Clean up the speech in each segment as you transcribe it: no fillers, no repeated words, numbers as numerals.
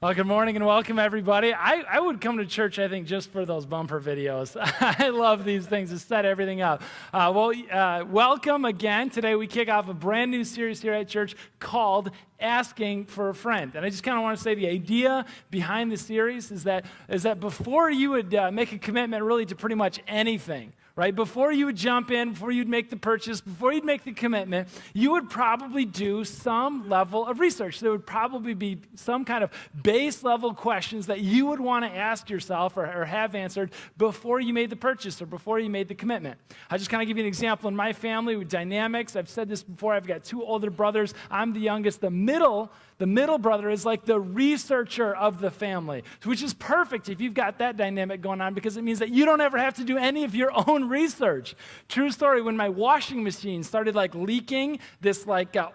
Well, good morning and welcome, everybody. I would come to church, I think, just for those bumper videos. I love these things to set everything up. Welcome again. Today we kick off a brand new series here at church called Asking for a Friend. And I just kind of want to say the idea behind the series is that before you would make a commitment really to pretty much anything, right? Before you would jump in, before you'd make the purchase, before you'd make the commitment, you would probably do some level of research. There would probably be some kind of base level questions that you would want to ask yourself or have answered before you made the purchase or before you made the commitment. I'll just kind of give you an example. In my family with dynamics, I've said this before, I've got two older brothers. I'm the youngest. The middle brother is like the researcher of the family, which is perfect if you've got that dynamic going on because it means that you don't ever have to do any of your own research. True story, when my washing machine started leaking this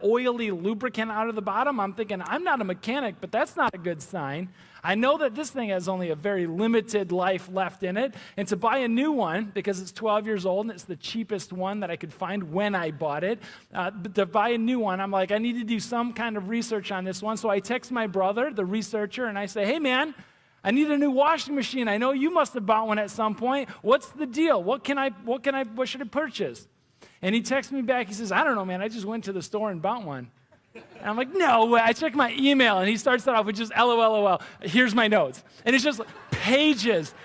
oily lubricant out of the bottom, I'm thinking, I'm not a mechanic, but that's not a good sign. I know that this thing has only a very limited life left in it, and to buy a new one, because it's 12 years old and it's the cheapest one that I could find when I bought it, but to buy a new one, I'm like, I need to do some kind of research on this one, so I text my brother, the researcher, and I say, hey man, I need a new washing machine. I know you must have bought one at some point. What's the deal? What should I purchase? And he texts me back, he says, I don't know, man, I just went to the store and bought one. And I'm like, no way. I check my email, and he starts that off with just LOL. Here's my notes. And it's just pages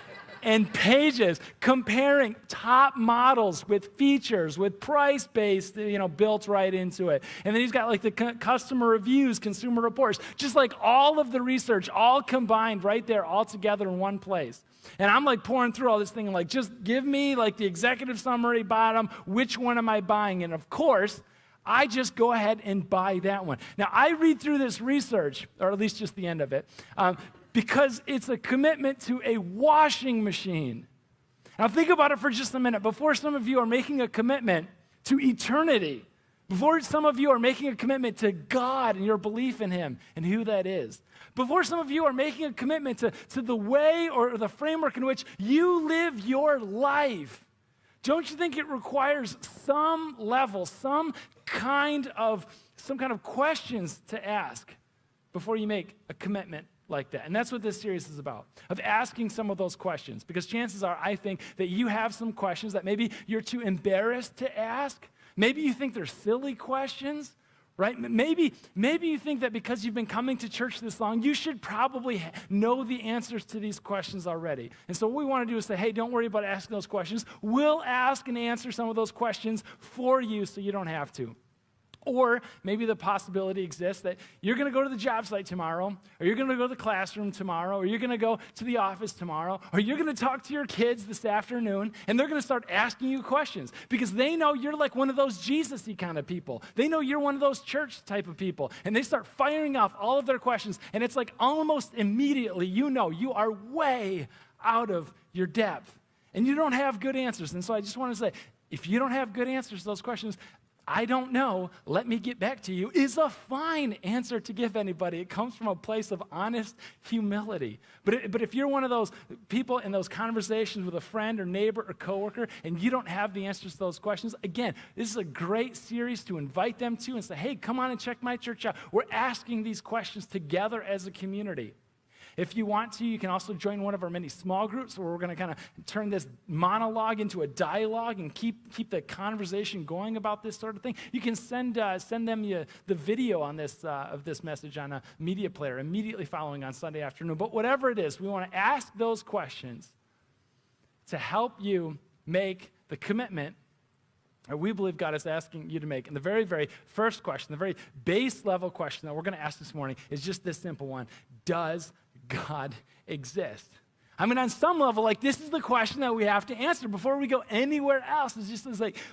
and pages comparing top models with features, with price-based, built right into it. And then he's got the customer reviews, consumer reports, just all of the research all combined right there, all together in one place. And I'm pouring through all this thing and just give me the executive summary bottom, which one am I buying? And of course, I just go ahead and buy that one. Now, I read through this research, or at least just the end of it, because it's a commitment to a washing machine. Now, think about it for just a minute. Before some of you are making a commitment to eternity, before some of you are making a commitment to God and your belief in Him and who that is, before some of you are making a commitment to the way or the framework in which you live your life, don't you think it requires some level, some kind of questions to ask before you make a commitment like that? And that's what this series is about, of asking some of those questions. Because chances are, I think, that you have some questions that maybe you're too embarrassed to ask. Maybe you think they're silly questions, right? Maybe you think that because you've been coming to church this long, you should probably know the answers to these questions already. And so what we want to do is say, hey, don't worry about asking those questions. We'll ask and answer some of those questions for you so you don't have to. Or maybe the possibility exists that you're going to go to the job site tomorrow, or you're going to go to the classroom tomorrow, or you're going to go to the office tomorrow, or you're going to talk to your kids this afternoon, and they're going to start asking you questions because they know you're one of those Jesus-y kind of people. They know you're one of those church type of people, and they start firing off all of their questions, and it's almost immediately you are way out of your depth, and you don't have good answers. And so I just want to say, if you don't have good answers to those questions, I don't know, let me get back to you, is a fine answer to give anybody. It comes from a place of honest humility. But if you're one of those people in those conversations with a friend or neighbor or coworker and you don't have the answers to those questions, again, this is a great series to invite them to and say, hey, come on and check my church out. We're asking these questions together as a community. If you want to, you can also join one of our many small groups where we're going to kind of turn this monologue into a dialogue and keep the conversation going about this sort of thing. You can send them the video on this of this message on a media player immediately following on Sunday afternoon. But whatever it is, we want to ask those questions to help you make the commitment that we believe God is asking you to make. And the very, very first question, the very base level question that we're going to ask this morning is just this simple one. Does God exist? I mean, on some level, this is the question that we have to answer before we go anywhere else. It's just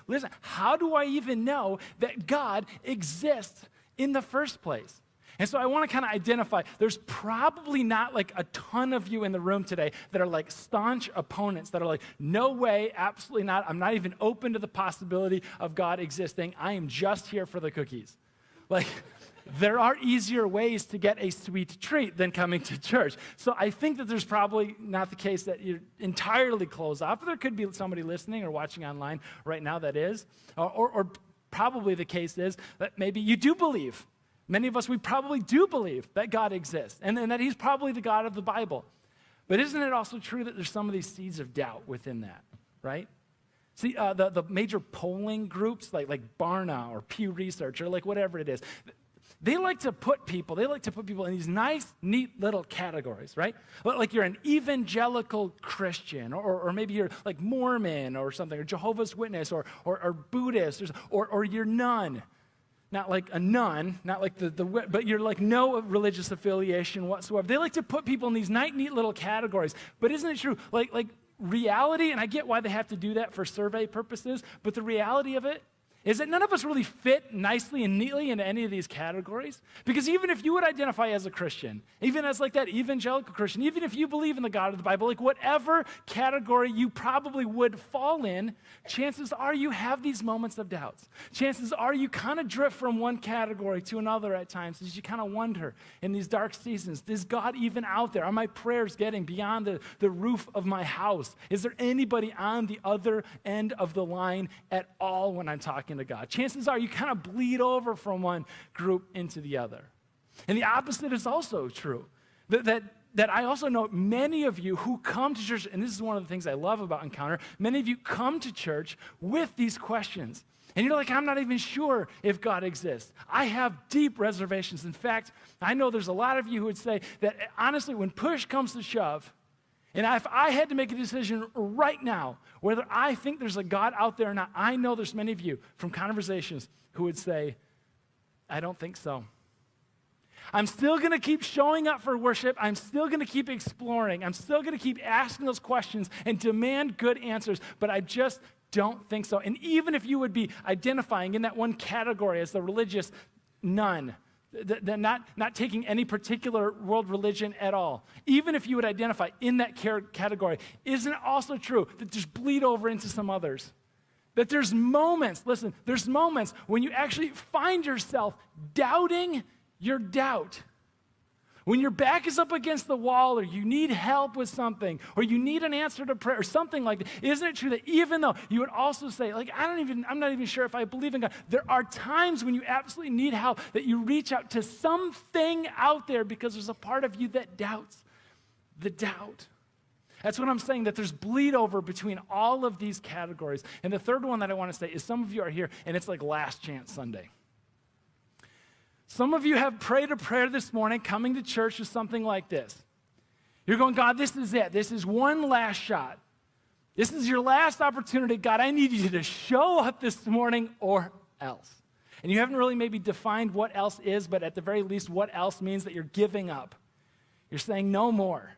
listen, how do I even know that God exists in the first place? And so I want to kind of identify, there's probably not a ton of you in the room today that are staunch opponents that are no way, absolutely not. I'm not even open to the possibility of God existing. I am just here for the cookies. There are easier ways to get a sweet treat than coming to church. So I think that there's probably not the case that you're entirely closed off. But there could be somebody listening or watching online right now that is. Or probably the case is that maybe you do believe Many of us, we probably do believe that God exists and that he's probably the God of the Bible. But isn't it also true that there's some of these seeds of doubt within that, right? See, the major polling groups like Barna or Pew Research or like whatever it is, they like to put people in these nice, neat little categories, right? Like you're an evangelical Christian, or maybe you're like Mormon or something, or Jehovah's Witness, or Buddhist, or you're none. Not like a nun, not like but you're like no religious affiliation whatsoever. They like to put people in these neat little categories. But isn't it true? Like reality, and I get why they have to do that for survey purposes, but the reality of it is that none of us really fit nicely and neatly into any of these categories. Because even if you would identify as a Christian, even as like that evangelical Christian, even if you believe in the God of the Bible, like whatever category you probably would fall in, chances are you have these moments of doubts. Chances are you kind of drift from one category to another at times as you kind of wonder in these dark seasons, is God even out there? Are my prayers getting beyond the roof of my house? Is there anybody on the other end of the line at all when I'm talking to God? Chances are you kind of bleed over from one group into the other. And the opposite is also true. That I also know many of you who come to church, and this is one of the things I love about Encounter, many of you come to church with these questions. And you're like, I'm not even sure if God exists. I have deep reservations. In fact, I know there's a lot of you who would say that honestly, when push comes to shove, and if I had to make a decision right now, whether I think there's a God out there or not, I know there's many of you from conversations who would say, I don't think so. I'm still going to keep showing up for worship. I'm still going to keep exploring. I'm still going to keep asking those questions and demand good answers, but I just don't think so. And even if you would be identifying in that one category as the religious none, not taking any particular world religion at all, even if you would identify in that category, isn't it also true that just bleed over into some others? That there's moments when you actually find yourself doubting your doubt. When your back is up against the wall, or you need help with something, or you need an answer to prayer, or something like that, isn't it true that even though you would also say, like, I'm not even sure if I believe in God, there are times when you absolutely need help that you reach out to something out there because there's a part of you that doubts the doubt. That's what I'm saying, that there's bleed over between all of these categories. And the third one that I want to say is some of you are here, and it's like Last Chance Sunday. Some of you have prayed a prayer this morning coming to church with something like this. You're going, God, this is it. This is one last shot. This is your last opportunity. God, I need you to show up this morning or else. And you haven't really maybe defined what else is, but at the very least, what else means that you're giving up. You're saying no more.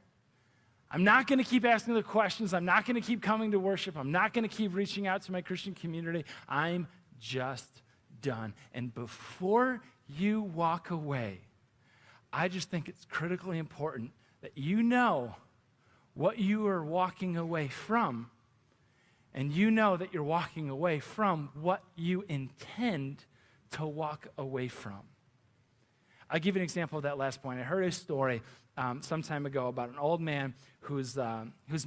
I'm not going to keep asking the questions. I'm not going to keep coming to worship. I'm not going to keep reaching out to my Christian community. I'm just done. And before you walk away, I just think it's critically important that you know what you are walking away from, and you know that you're walking away from what you intend to walk away from. I'll give you an example of that last point. I heard a story some time ago about an old man who's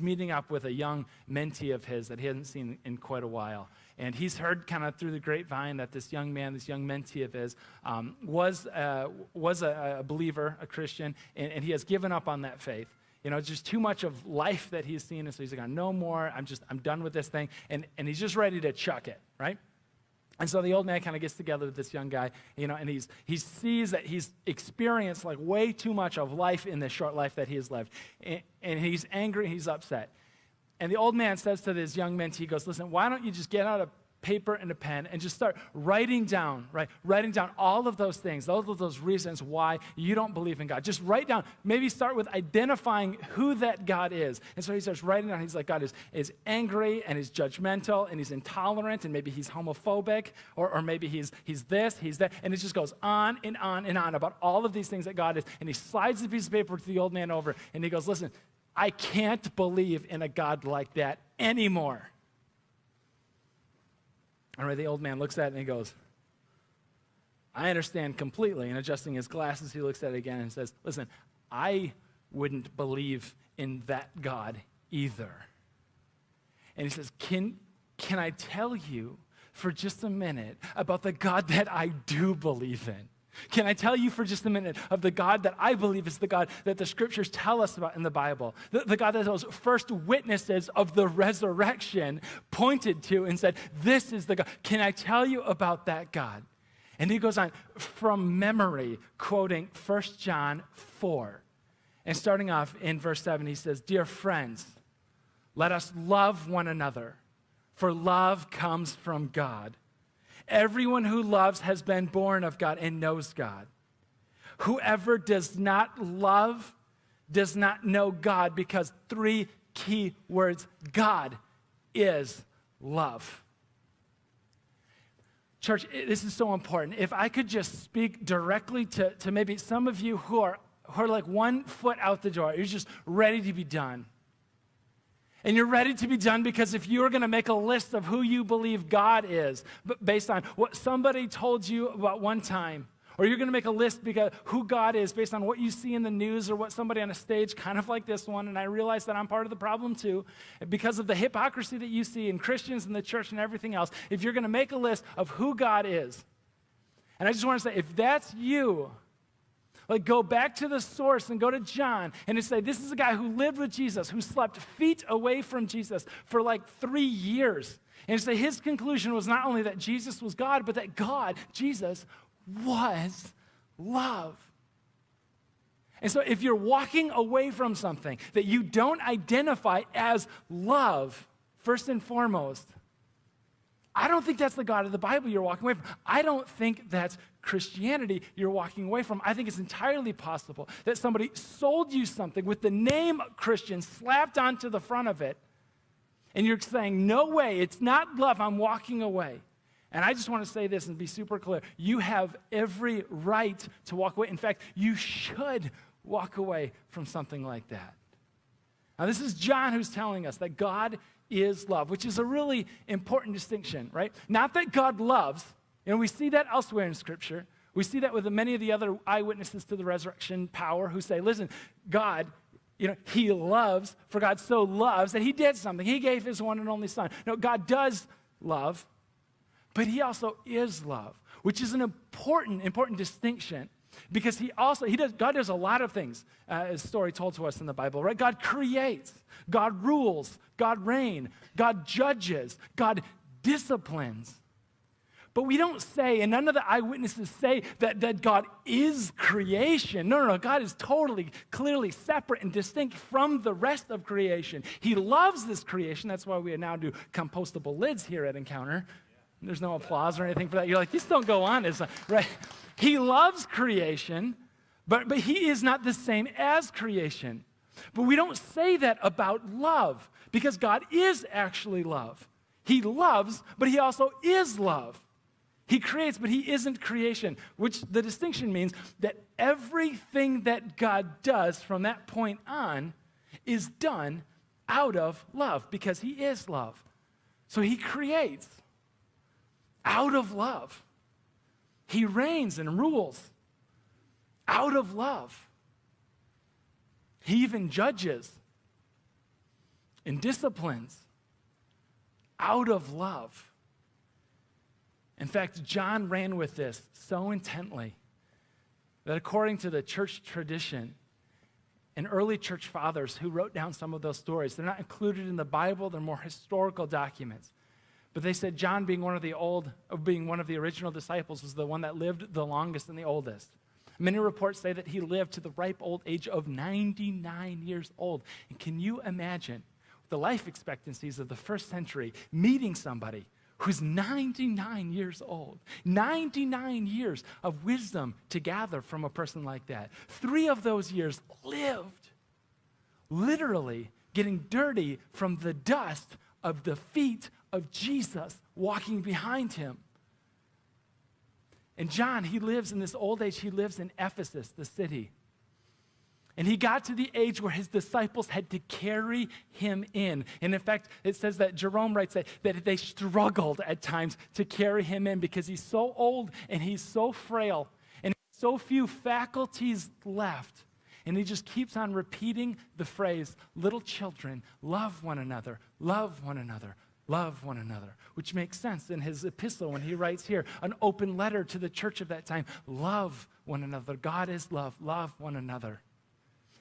meeting up with a young mentee of his that he hasn't seen in quite a while. And he's heard kind of through the grapevine that this young man, this young mentee of his, was a believer, a Christian, and he has given up on that faith. You know, it's just too much of life that he's seen, and so he's like, no more, I'm done with this thing, and he's just ready to chuck it, right? And so the old man kind of gets together with this young guy, you know, and he sees that he's experienced like way too much of life in this short life that he has lived, and he's angry, he's upset. And the old man says to this young mentee, he goes, listen, why don't you just get out a paper and a pen and just start writing down all of those things, all of those reasons why you don't believe in God. Just write down, maybe start with identifying who that God is. And so he starts writing down, he's like, God is angry, and he's judgmental, and he's intolerant, and maybe he's homophobic, or maybe he's this, he's that, and it just goes on and on and on about all of these things that God is. And he slides the piece of paper to the old man over, and he goes, listen, I can't believe in a God like that anymore. All right, the old man looks at it and he goes, I understand completely. And adjusting his glasses, he looks at it again and says, listen, I wouldn't believe in that God either. And he says, can I tell you for just a minute about the God that I do believe in? Can I tell you for just a minute of the God that I believe is the God that the scriptures tell us about in the Bible? The God that those first witnesses of the resurrection pointed to and said, this is the God. Can I tell you about that God? And he goes on from memory, quoting 1 John 4. And starting off in verse 7, he says, "Dear friends, let us love one another, for love comes from God. Everyone who loves has been born of God and knows God. Whoever does not love does not know God," because 3 key words: God is love. Church, this is so important. If I could just speak directly to maybe some of you who are like 1 foot out the door, you're just ready to be done. And you're ready to be done because if you were going to make a list of who you believe God is, based on what somebody told you about one time, or you're going to make a list because who God is based on what you see in the news or what somebody on a stage, kind of like this one, and I realize that I'm part of the problem too, because of the hypocrisy that you see in Christians and the church and everything else, if you're going to make a list of who God is, and I just want to say, if that's you, like, go back to the source and go to John and say, this is a guy who lived with Jesus, who slept feet away from Jesus for like 3 years. And say his conclusion was not only that Jesus was God, but that God, Jesus, was love. And so if you're walking away from something that you don't identify as love, first and foremost, I don't think that's the God of the Bible you're walking away from. I don't think that's Christianity you're walking away from. I think it's entirely possible that somebody sold you something with the name Christian slapped onto the front of it, and you're saying, no way, it's not love, I'm walking away. And I just want to say this and be super clear. You have every right to walk away. In fact, you should walk away from something like that. Now, this is John who's telling us that God is love, which is a really important distinction, right? Not that God loves, we see that elsewhere in Scripture. We see that with many of the other eyewitnesses to the resurrection power who say, listen, God, he loves, for God so loves that he did something. He gave his one and only son. No, God does love, but he also is love, which is an important distinction. Because God does a lot of things, as story told to us in the Bible, right? God creates, God rules, God reigns, God judges, God disciplines. But we don't say, and none of the eyewitnesses say that God is creation. No. God is totally, clearly separate and distinct from the rest of creation. He loves this creation. That's why we now do compostable lids here at Encounter. There's no applause or anything for that. You're like, these don't go on, right? He loves creation, but he is not the same as creation. But we don't say that about love, because God is actually love. He loves, but he also is love. He creates, but he isn't creation, which the distinction means that everything that God does from that point on is done out of love, because he is love. So he creates out of love. He reigns and rules out of love. He even judges and disciplines out of love. In fact, John ran with this so intently that according to the church tradition and early church fathers who wrote down some of those stories, they're not included in the Bible, they're more historical documents. But they said John, being one of the original disciples, was the one that lived the longest and the oldest. Many reports say that he lived to the ripe old age of 99 years old. And can you imagine the life expectancies of the first century meeting somebody who's 99 years old? 99 years of wisdom to gather from a person like that. 3 of those years lived, literally getting dirty from the dust of the feet of Jesus walking behind him. And John, he lives in this old age, he lives in Ephesus, the city. And he got to the age where his disciples had to carry him in. And in fact, it says that Jerome writes that they struggled at times to carry him in because he's so old and he's so frail and so few faculties left. And he just keeps on repeating the phrase, little children, love one another, love one another, Love one another, which makes sense in his epistle when he writes here, an open letter to the church of that time. Love one another. God is love. Love one another.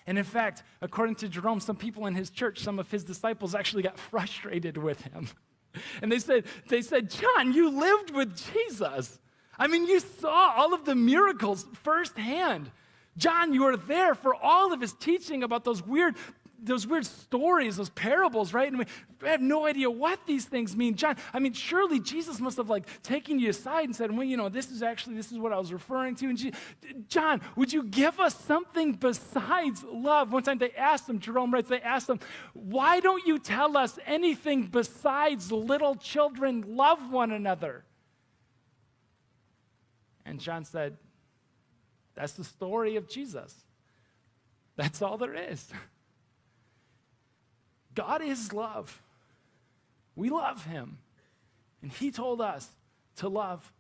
And in fact, according to Jerome, some people in his church, some of his disciples actually got frustrated with him. And they said, John, you lived with Jesus. I mean, you saw all of the miracles firsthand. John, you were there for all of his teaching about those weird stories, those parables, right? And we have no idea what these things mean. John, I mean, surely Jesus must have taken you aside and said, well, this is what I was referring to. And John, would you give us something besides love? One time they asked him, Jerome writes, they asked him, why don't you tell us anything besides little children love one another? And John said, that's the story of Jesus. That's all there is. God is love. We love him. And he told us to love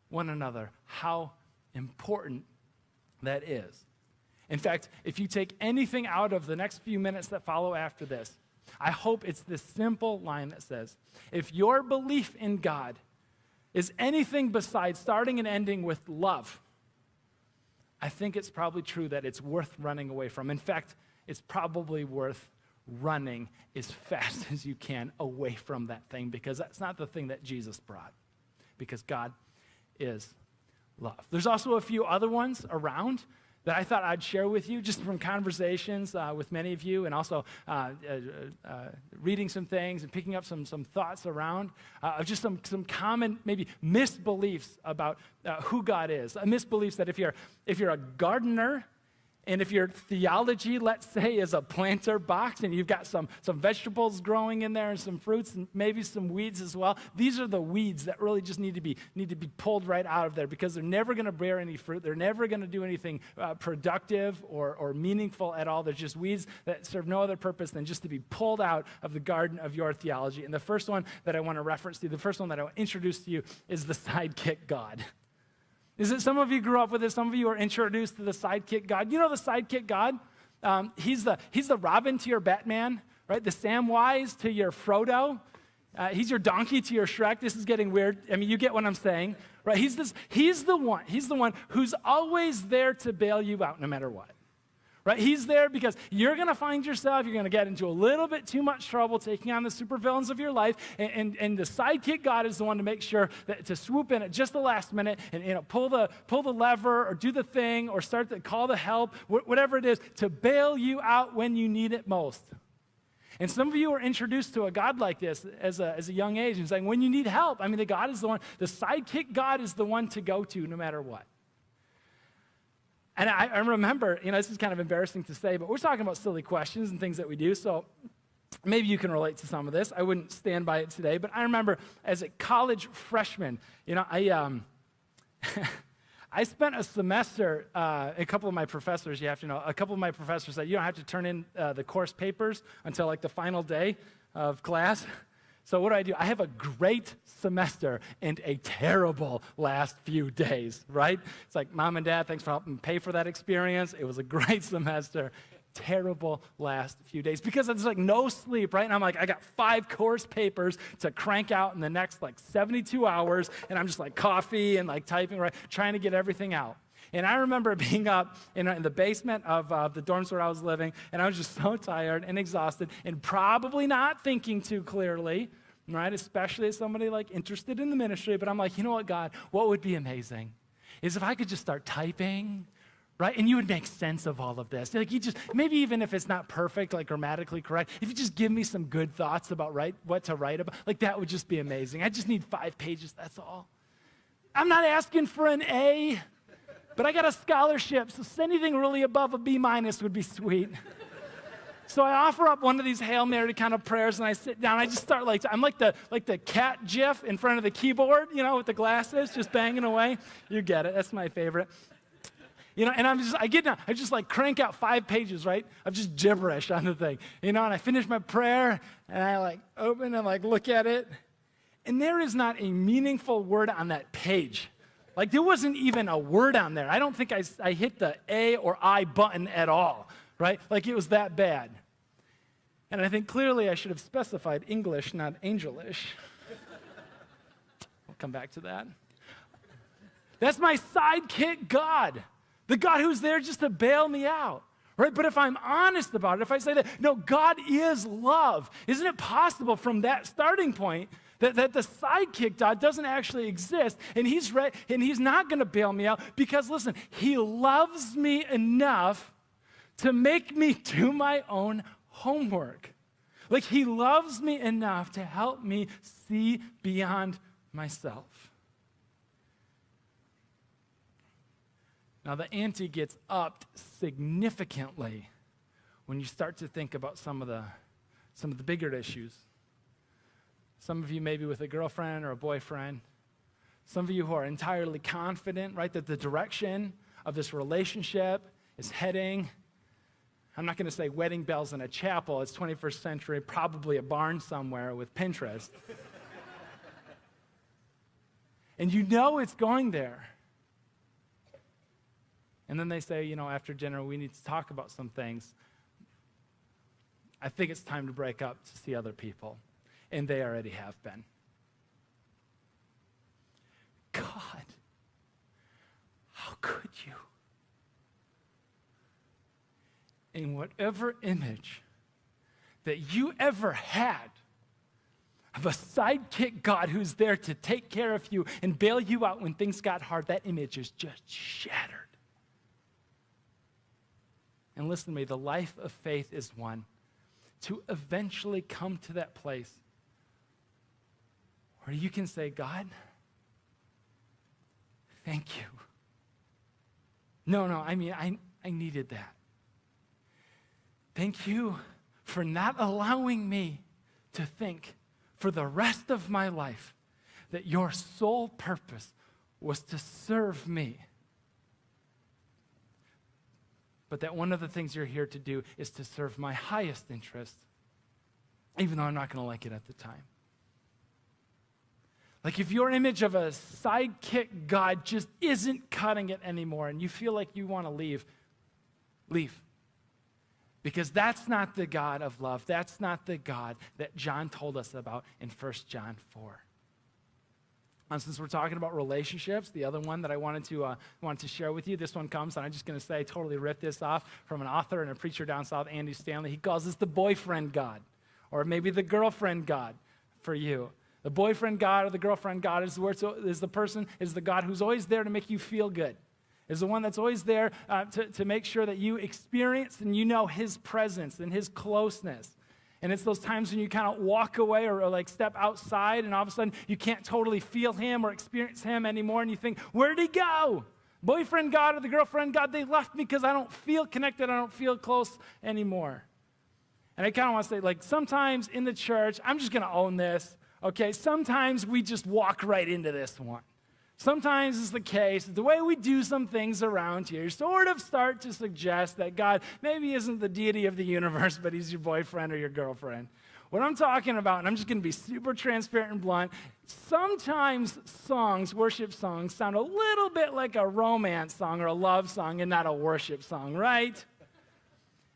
one another. How important that is. In fact, if you take anything out of the next few minutes that follow after this, I hope it's this simple line that says, if your belief in God is anything besides starting and ending with love, I think it's probably true that it's worth running away from. In fact, it's probably worth running as fast as you can away from that thing, because that's not the thing that Jesus brought, because God is love. There's also a few other ones around that I thought I'd share with you just from conversations with many of you, and also reading some things and picking up some thoughts around of just some common maybe misbeliefs about who God is. Misbeliefs that if you're a gardener, and if your theology, let's say, is a planter box and you've got some vegetables growing in there and some fruits and maybe some weeds as well, these are the weeds that really just need to be pulled right out of there, because they're never going to bear any fruit. They're never going to do anything productive or meaningful at all. They're just weeds that serve no other purpose than just to be pulled out of the garden of your theology. And the first one that I want to reference to, the first one that I want to introduce to you is the Sidekick God. Is it some of you grew up with this? Some of you are introduced to the Sidekick God. You know the Sidekick God? He's the Robin to your Batman, right? The Samwise to your Frodo. He's your donkey to your Shrek. This is getting weird. I mean, you get what I'm saying, right? He's the one who's always there to bail you out no matter what. Right? He's there because you're going to find yourself, you're going to get into a little bit too much trouble taking on the supervillains of your life, and the Sidekick God is the one to make sure that to swoop in at just the last minute and pull the lever or do the thing or call the help, whatever it is, to bail you out when you need it most. And some of you are introduced to a God like this as a young age, and saying, when you need help, I mean, the Sidekick God is the one to go to no matter what. And I remember, this is kind of embarrassing to say, but we're talking about silly questions and things that we do, so maybe you can relate to some of this. I wouldn't stand by it today, but I remember as a college freshman, I spent a semester, a couple of my professors, you have to know, a couple of my professors said, you don't have to turn in the course papers until the final day of class. So what do? I have a great semester and a terrible last few days, right? It's like, Mom and Dad, thanks for helping pay for that experience. It was a great semester. Terrible last few days, because it's no sleep, right? And I'm I got 5 course papers to crank out in the next 72 hours, and I'm just coffee and typing, right? Trying to get everything out. And I remember being up in the basement of the dorms where I was living, and I was just so tired and exhausted and probably not thinking too clearly, right? Especially as somebody interested in the ministry. But I'm you know what, God, what would be amazing is if I could just start typing, right? And you would make sense of all of this. You just, maybe even if it's not perfect, grammatically correct, if you just give me some good thoughts about what to write about, that would just be amazing. I just need 5 pages, that's all. I'm not asking for an A. But I got a scholarship, so anything really above a B- would be sweet. So I offer up one of these Hail Mary kind of prayers, and I sit down. I just start I'm like the cat gif in front of the keyboard, with the glasses, just banging away. You get it. That's my favorite. And I get down. I just crank out 5 pages, right, of just gibberish on the thing. And I finish my prayer, and I open and look at it, and there is not a meaningful word on that page. There wasn't even a word on there. I don't think I hit the A or I button at all, right? It was that bad. And I think clearly I should have specified English, not angelish. We'll come back to that. That's my sidekick God, the God who's there just to bail me out. Right? But if I'm honest about it, if I say that, no, God is love, isn't it possible from that starting point that the sidekick God doesn't actually exist, and he's not going to bail me out because, listen, he loves me enough to make me do my own homework. Like, he loves me enough to help me see beyond myself. Now, the ante gets upped significantly when you start to think about some of the bigger issues. Some of you maybe with a girlfriend or a boyfriend. Some of you who are entirely confident, right, that the direction of this relationship is heading. I'm not going to say wedding bells in a chapel. It's 21st century, probably a barn somewhere with Pinterest. And you know it's going there. And then they say, after dinner, we need to talk about some things. I think it's time to break up to see other people. And they already have been. God, how could you? In whatever image that you ever had of a sidekick God who's there to take care of you and bail you out when things got hard, that image is just shattered. And listen to me, the life of faith is one to eventually come to that place where you can say, God, thank you. I needed that. Thank you for not allowing me to think for the rest of my life that your sole purpose was to serve me. But that one of the things you're here to do is to serve my highest interest, even though I'm not going to like it at the time. Like if your image of a sidekick God just isn't cutting it anymore and you feel like you want to leave, leave. Because that's not the God of love. That's not the God that John told us about in 1 John 4. And since we're talking about relationships, the other one that I wanted to share with you, this one comes, and I'm just going to say, totally rip this off from an author and a preacher down south, Andy Stanley. He calls this the boyfriend God, or maybe the girlfriend God for you. The boyfriend God or the girlfriend God is the God who's always there to make you feel good. Is the one that's always there to make sure that you experience and you know his presence and his closeness. And it's those times when you kind of walk away or like step outside and all of a sudden you can't totally feel him or experience him anymore and you think, where'd he go? Boyfriend God or the girlfriend God, they left me because I don't feel connected, I don't feel close anymore. And I kind of want to say, like, sometimes in the church, I'm just going to own this, okay? Sometimes we just walk right into this one. Sometimes it's the case, the way we do some things around here sort of start to suggest that God maybe isn't the deity of the universe, but he's your boyfriend or your girlfriend. What I'm talking about, and I'm just going to be super transparent and blunt, sometimes worship songs, sound a little bit like a romance song or a love song and not a worship song, right?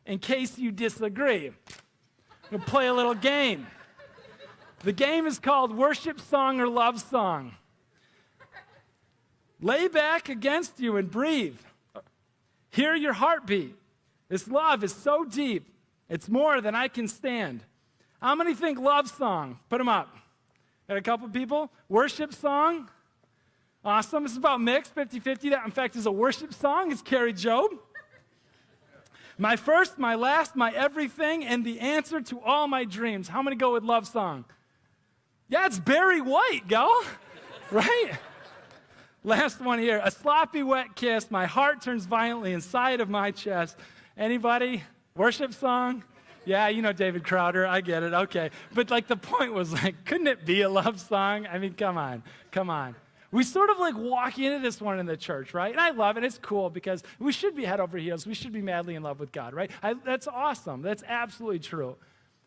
In case you disagree, I'm going to play a little game. The game is called Worship Song or Love Song. Lay back against you and breathe. Hear your heartbeat. This love is so deep, it's more than I can stand. How many think love song? Put them up. Got a couple people. Worship song. Awesome. This is about mixed, 50-50. That, in fact, is a worship song. It's Carrie Job. My first, my last, my everything, and the answer to all my dreams. How many go with love song? Yeah, it's Barry White, go. Right? Last one here. A sloppy wet kiss. My heart turns violently inside of my chest. Anybody? Worship song? Yeah, you know David Crowder. I get it. Okay. But like the point was like, couldn't it be a love song? I mean, come on. We sort of like walk into this one in the church, right? And I love it. It's cool because we should be head over heels. We should be madly in love with God, right? That's awesome. That's absolutely true.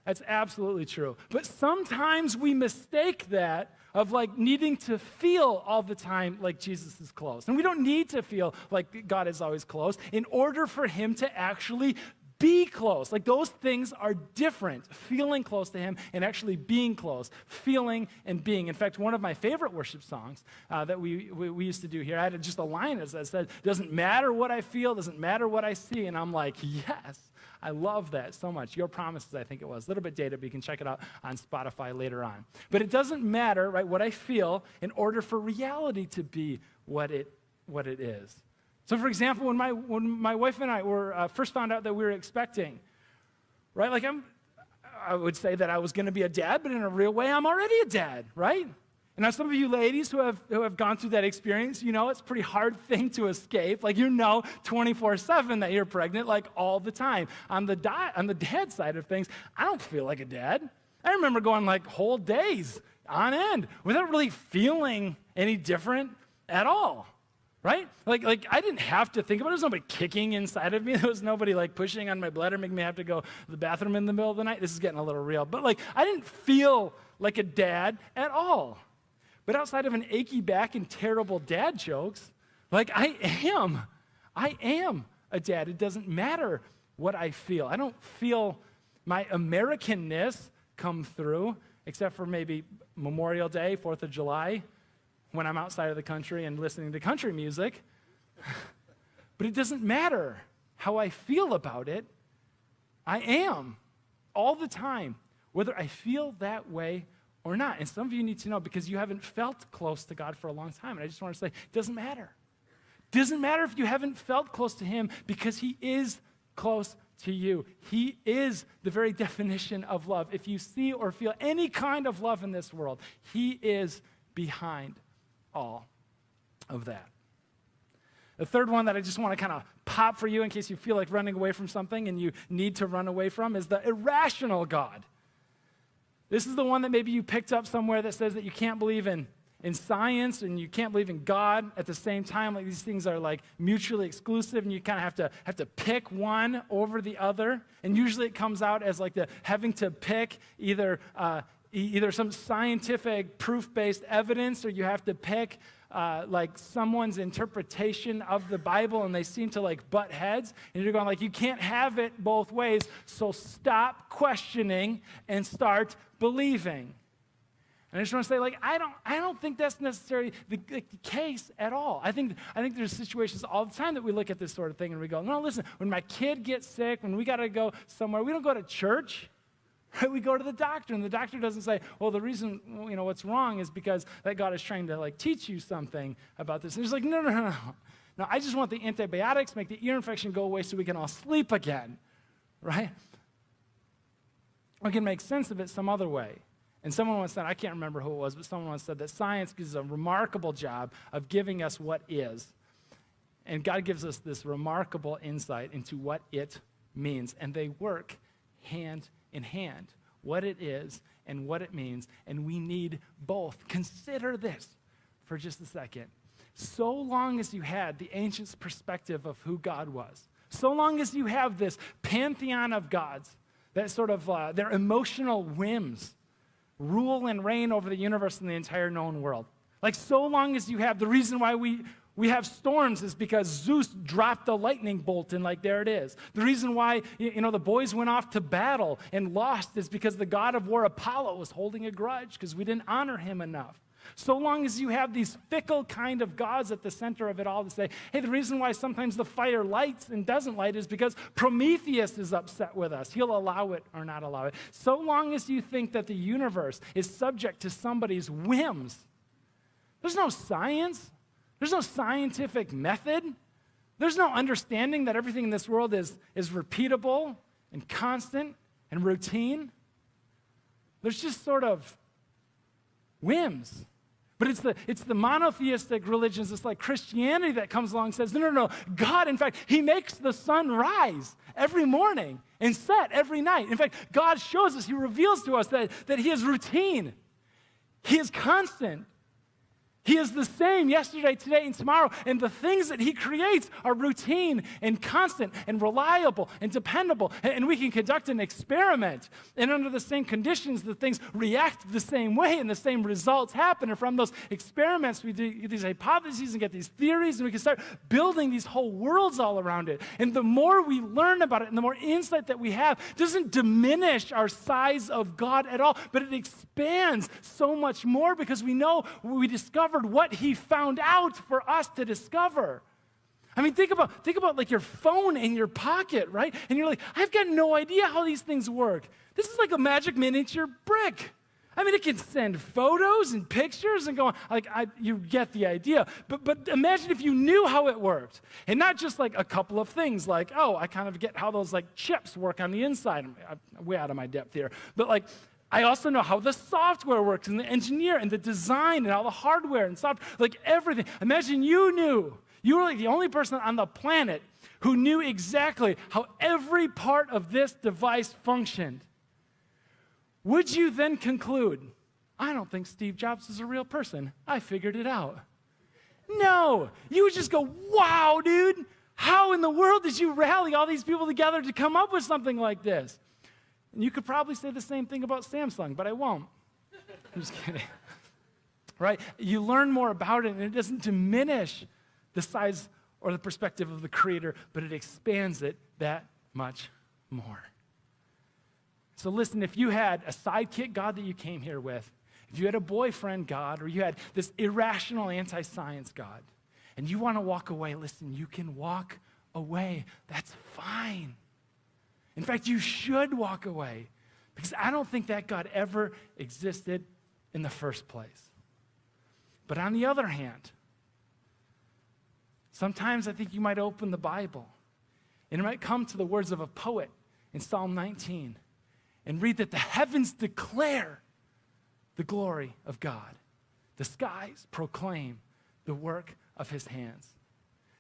That's absolutely true. But sometimes we mistake that of like needing to feel all the time like Jesus is close. And we don't need to feel like God is always close in order for him to actually be close. Like those things are different, feeling close to him and actually being close, feeling and being. In fact, one of my favorite worship songs that we used to do here, I had just a line that said, doesn't matter what I feel, doesn't matter what I see. And I'm like, yes, I love that so much. Your Promises, I think it was. A little bit dated, but you can check it out on Spotify later on. But it doesn't matter, right, what I feel in order for reality to be what it is. So, for example, when my wife and I were first found out that we were expecting, right? Like I would say that I was going to be a dad, but in a real way, I'm already a dad, right? And now some of you ladies who have gone through that experience, you know it's a pretty hard thing to escape. Like you know 24/7 that you're pregnant, like all the time. On the dad side of things, I don't feel like a dad. I remember going like whole days on end without really feeling any different at all. Right? Like I didn't have to think about it. There was nobody kicking inside of me. There was nobody like pushing on my bladder, making me have to go to the bathroom in the middle of the night. This is getting a little real. But like I didn't feel like a dad at all. But outside of an achy back and terrible dad jokes, like I am a dad. It doesn't matter what I feel. I don't feel my Americanness come through, except for maybe Memorial Day, 4th of July, when I'm outside of the country and listening to country music. But it doesn't matter how I feel about it. I am all the time, whether I feel that way or not. And some of you need to know because you haven't felt close to God for a long time. And I just want to say, it doesn't matter. It doesn't matter if you haven't felt close to him because he is close to you. He is the very definition of love. If you see or feel any kind of love in this world, he is behind all of that. The third one that I just want to kind of pop for you in case you feel like running away from something and you need to run away from is the irrational God. This is the one that maybe you picked up somewhere that says that you can't believe in science and you can't believe in God at the same time. Like these things are like mutually exclusive and you kind of have to pick one over the other. And usually it comes out as like the having to pick either some scientific proof-based evidence, or you have to pick like someone's interpretation of the Bible, and they seem to like butt heads, and you're going like, you can't have it both ways, so stop questioning and start believing. And I just want to say, like, I don't think that's necessarily the case at all. I think there's situations all the time that we look at this sort of thing and we go, no, listen, when my kid gets sick, when we got to go somewhere, we don't go to church. Right? We go to the doctor, and the doctor doesn't say, well, the reason, what's wrong is because that God is trying to, like, teach you something about this. And he's like, no. No, I just want the antibiotics, make the ear infection go away so we can all sleep again, right? We can make sense of it some other way. And someone once said, I can't remember who it was, but someone once said that science does a remarkable job of giving us what is. And God gives us this remarkable insight into what it means. And they work hand in hand, what it is and what it means, and we need both. Consider this for just a second. So long as you had the ancients' perspective of who God was, so long as you have this pantheon of gods, that sort of their emotional whims rule and reign over the universe and the entire known world. Like so long as you have, the reason why we have storms is because Zeus dropped the lightning bolt and like there it is. The reason why the boys went off to battle and lost is because the god of war Apollo was holding a grudge because we didn't honor him enough. So long as you have these fickle kind of gods at the center of it all to say, hey, the reason why sometimes the fire lights and doesn't light is because Prometheus is upset with us. He'll allow it or not allow it. So long as you think that the universe is subject to somebody's whims, there's no science. There's no scientific method. There's no understanding that everything in this world is repeatable and constant and routine. There's just sort of whims. But it's the monotheistic religions, it's like Christianity that comes along and says, no. God, in fact, he makes the sun rise every morning and set every night. In fact, God shows us, he reveals to us that he is routine. He is constant. He is the same yesterday, today, and tomorrow. And the things that he creates are routine and constant and reliable and dependable. And we can conduct an experiment. And under the same conditions, the things react the same way and the same results happen. And from those experiments, we do these hypotheses and get these theories, and we can start building these whole worlds all around it. And the more we learn about it and the more insight that we have, doesn't diminish our size of God at all, but it expands so much more because we know we discovered what he found out for us to discover. I mean, think about like your phone in your pocket, right? And you're like, I've got no idea how these things work. This is like a magic miniature brick. I mean, it can send photos and pictures and go on. Like, you get the idea. But imagine if you knew how it worked. And not just like a couple of things like, oh, I kind of get how those like chips work on the inside. I'm way out of my depth here. But like, I also know how the software works and the engineer and the design and all the hardware and software, like everything. Imagine you knew. You were like the only person on the planet who knew exactly how every part of this device functioned. Would you then conclude, I don't think Steve Jobs is a real person. I figured it out. No. You would just go, wow, dude. How in the world did you rally all these people together to come up with something like this? And you could probably say the same thing about Samsung, but I won't. I'm just kidding. Right? You learn more about it, and it doesn't diminish the size or the perspective of the Creator, but it expands it that much more. So listen, if you had a sidekick God that you came here with, if you had a boyfriend God, or you had this irrational anti-science God, and you want to walk away, listen, you can walk away. That's fine. In fact, you should walk away, because I don't think that God ever existed in the first place. But on the other hand, sometimes I think you might open the Bible, and it might come to the words of a poet in Psalm 19 and read that the heavens declare the glory of God. The skies proclaim the work of his hands.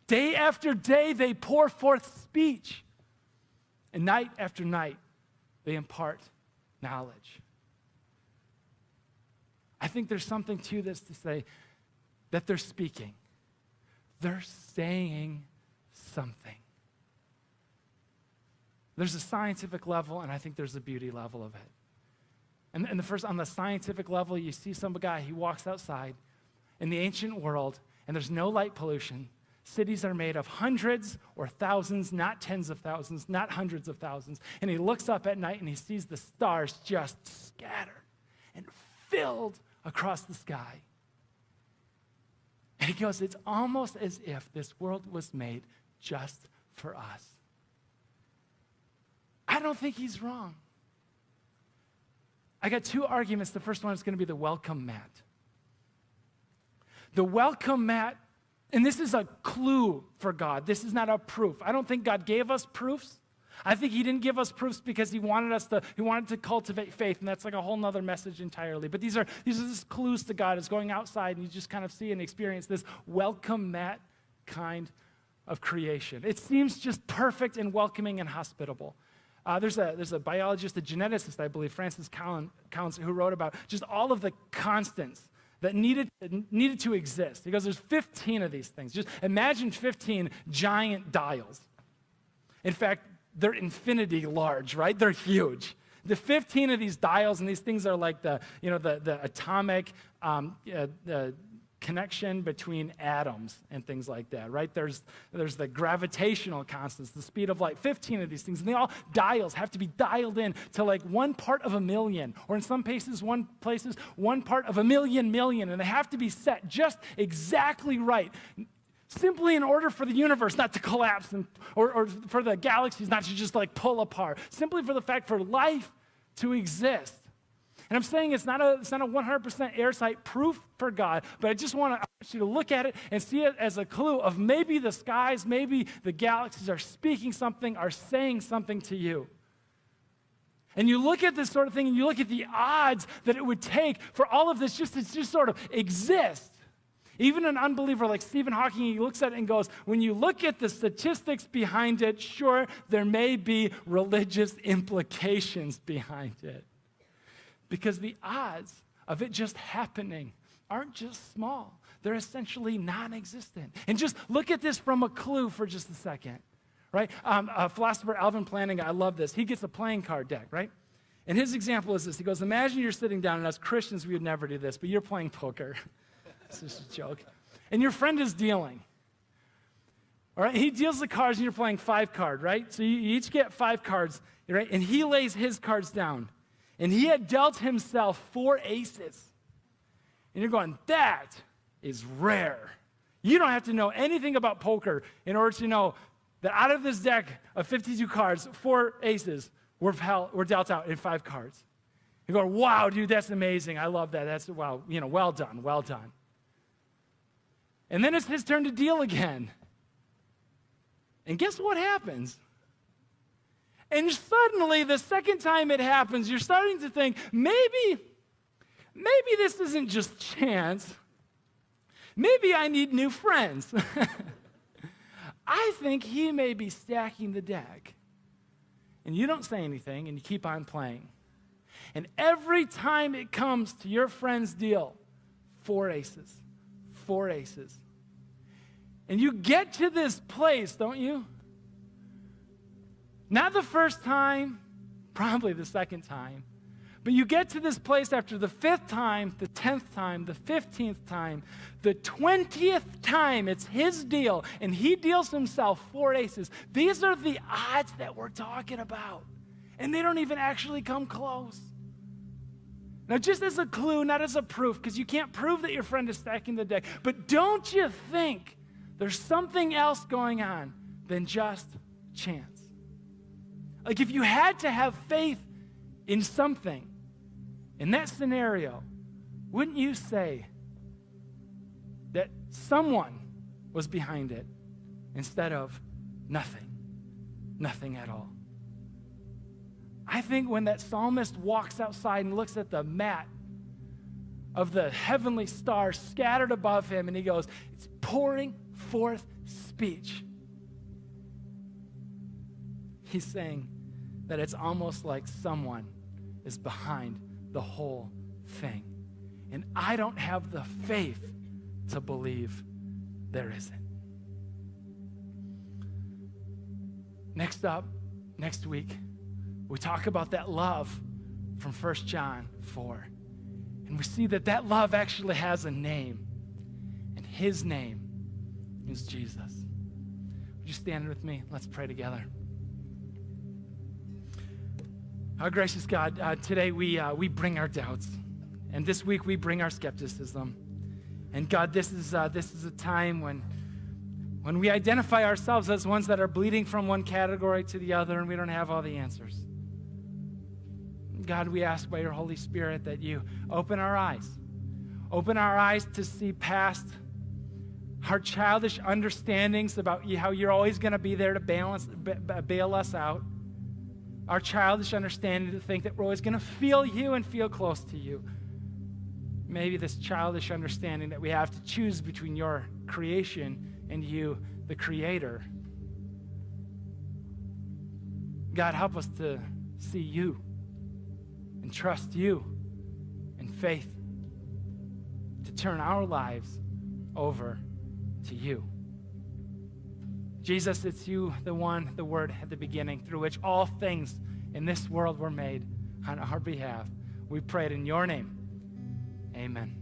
Day after day, they pour forth speech. And night after night, they impart knowledge. I think there's something to this to say that they're speaking. They're saying something. There's a scientific level, and I think there's a beauty level of it. And the first, on the scientific level, you see some guy, he walks outside in the ancient world, and there's no light pollution. Cities are made of hundreds or thousands, not tens of thousands, not hundreds of thousands. And he looks up at night and he sees the stars just scattered and filled across the sky. And he goes, it's almost as if this world was made just for us. I don't think he's wrong. I got two arguments. The first one is going to be the welcome mat. The welcome mat. And this is a clue for God. This is not a proof. I don't think God gave us proofs. I think he didn't give us proofs because he wanted to cultivate faith, and that's like a whole nother message entirely. But these are just clues to God. Is going outside and you just kind of see and experience this welcome mat kind of creation. It seems just perfect and welcoming and hospitable. There's a biologist, a geneticist, I believe, Francis Collins, who wrote about just all of the constants that needed to exist. He goes, there's 15 of these things. Just imagine 15 giant dials. In fact, they're infinity large, right? They're huge. The 15 of these dials, and these things are like the atomic connection between atoms and things like that, right? There's the gravitational constants, the speed of light, 15 of these things, and they all dials have to be dialed in to like 1 part of a million, or in some places 1 part of a million, and they have to be set just exactly right, simply in order for the universe not to collapse or for the galaxies not to just like pull apart, simply for the fact for life to exist. And I'm saying it's not a 100% airtight proof for God, but I just want you to look at it and see it as a clue of maybe the skies, maybe the galaxies are speaking something, are saying something to you. And you look at this sort of thing, and you look at the odds that it would take for all of this just to sort of exist. Even an unbeliever like Stephen Hawking, he looks at it and goes, when you look at the statistics behind it, sure, there may be religious implications behind it. Because the odds of it just happening aren't just small. they're essentially non-existent. And just look at this from a clue for just a second, right? Philosopher Alvin Plantinga, I love this. He gets a playing card deck, right? And his example is this. He goes, imagine you're sitting down, and as Christians, we would never do this, but you're playing poker. It's just a joke. And your friend is dealing. All right, he deals the cards, and you're playing 5 card, right? So you each get 5 cards, right? And he lays his cards down. And he had dealt himself 4 aces. And you're going, that is rare. You don't have to know anything about poker in order to know that out of this deck of 52 cards, 4 aces were dealt out in 5 cards. You're going, wow, dude, that's amazing. I love that. That's, wow, well done, well done. And then it's his turn to deal again. And guess what happens? And suddenly, the second time it happens, you're starting to think, maybe this isn't just chance. Maybe I need new friends. I think he may be stacking the deck. And you don't say anything, and you keep on playing. And every time it comes to your friend's deal, 4 aces, 4 aces. And you get to this place, don't you? Not the first time, probably the second time, but you get to this place after the 5th time, the 10th time, the 15th time, the 20th time, it's his deal, and he deals himself 4 aces. These are the odds that we're talking about, and they don't even actually come close. Now, just as a clue, not as a proof, because you can't prove that your friend is stacking the deck, but don't you think there's something else going on than just chance? Like if you had to have faith in something, in that scenario, wouldn't you say that someone was behind it instead of nothing at all? I think when that psalmist walks outside and looks at the mat of the heavenly stars scattered above him, and he goes, it's pouring forth speech. He's saying that it's almost like someone is behind the whole thing. And I don't have the faith to believe there isn't. Next up, next week, we talk about that love from 1 John 4. And we see that love actually has a name. And his name is Jesus. Would you stand with me? Let's pray together. Our gracious God, today we bring our doubts, and this week we bring our skepticism. And God, this is a time when we identify ourselves as ones that are bleeding from one category to the other, and we don't have all the answers. God, we ask by your Holy Spirit that you open our eyes to see past our childish understandings about how you're always going to be there to bail us out. Our childish understanding to think that we're always going to feel you and feel close to you. Maybe this childish understanding that we have to choose between your creation and you, the Creator. God, help us to see you and trust you in faith, to turn our lives over to you. Jesus, it's you, the one, the Word at the beginning, through which all things in this world were made on our behalf. We pray it in your name. Amen.